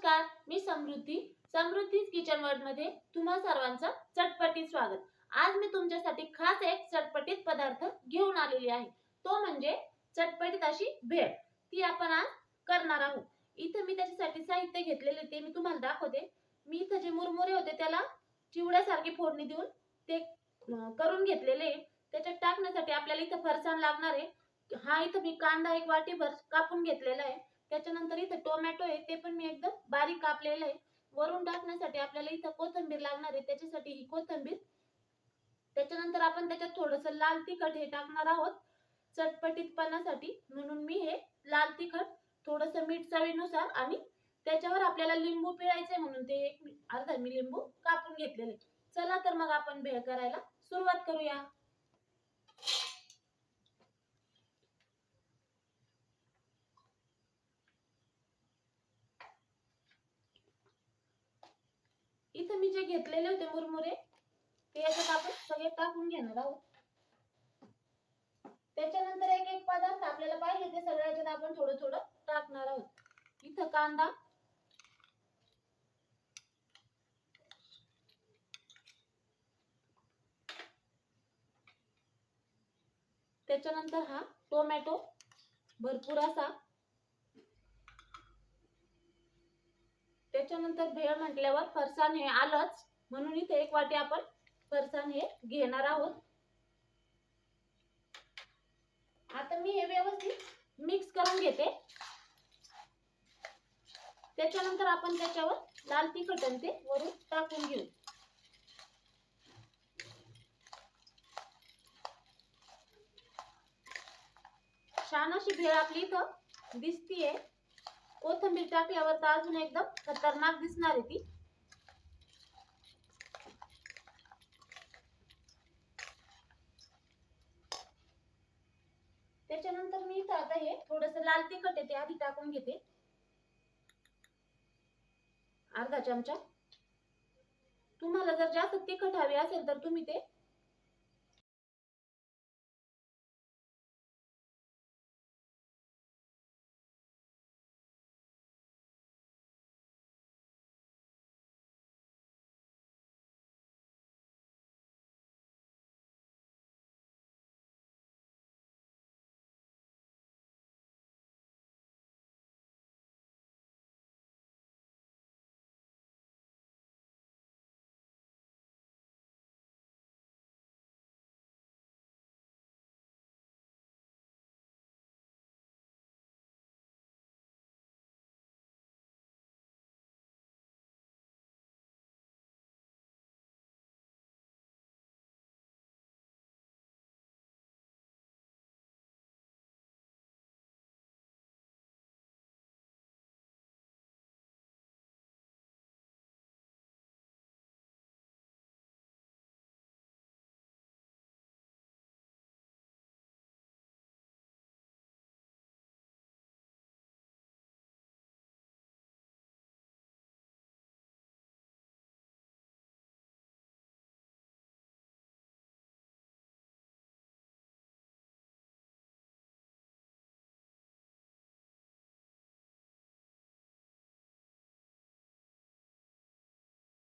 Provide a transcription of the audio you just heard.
नमस्कार, मी समृद्धीज kitchen world मध्ये तुम्हा सर्वांचं चटपटीत स्वागत। आज मी तुमच्यासाठी खास एक चटपटीत पदार्थ घेऊन आलेली आहे, तो म्हणजे चटपटीत अशी भेळ। ती आपण आज करणार आहोत। इथे मी त्याच्यासाठी साहित्य घेतलेले ते मी तुम्हाला दाखवते। मी इथे जे मुरमुरे होते त्याला चिवड्यासारखी फोडणी देऊन ते करून घेतलेले। त्याच्यात टाकण्यासाठी आपल्याला इथे फरसाण लागणार आहे। हा इथे मी कांदा एक वाटीभर कापून घेतलेला आहे। त्याच्यानंतर इथे टोमॅटो आहे, ते पण मी एकदम बारीक कापलेलं आहे। वरून टाकण्यासाठी आपल्याला इथे कोथिंबीर लागणार आहे, त्याच्यासाठी ही कोथिंबीर। त्याच्यानंतर आपण त्याच्यात थोडंसं लाल तिखट हे टाकणार आहोत चटपटीतपणासाठी, म्हणून मी हे लाल तिखट, थोडंसं मीठ चवीनुसार आणि त्याच्यावर आपल्याला लिंबू पिळायचे म्हणून ते अर्धा मी लिंबू कापून घेतलेले। चला तर मग आपण भेळ करायला सुरुवात करूया। इथे मी जे घेतलेले होते मुरमुरे ते याच्यात आपण सगळे टाकून घेणार आहोत। त्याच्यानंतर एक एक पदार्थ आपल्याला पाहिजे ते सगळ्या याच्यात आपण थोडं थोडं टाकणार आहोत। इथे कांदा, त्याच्यानंतर हा टोमॅटो भरपूर असा, त्याच्यानंतर भेळ म्हटल्यावर फरसाण हे आलंच, म्हणून इथे एक वाटी आपण फरसाण हे घेणार आहोत। आता मी हे व्यवस्थित मिक्स करून घेते। त्याच्यानंतर आपण त्याच्यावर लाल तिखट आणि ते वरून टाकून घेऊ। छान अशी भेळ आपली इथं दिसतीये। कोथिंबीर टाकल्यावर तर अजून एकदम खतरनाक दिसणार आहे ती। त्याच्यानंतर मी इथं आता हे थोडंसं लाल तिखट आहे ते आधी टाकून घेते, अर्धा चमचा। तुम्हाला जर जास्त तिखट हवे असेल तर तुम्ही ते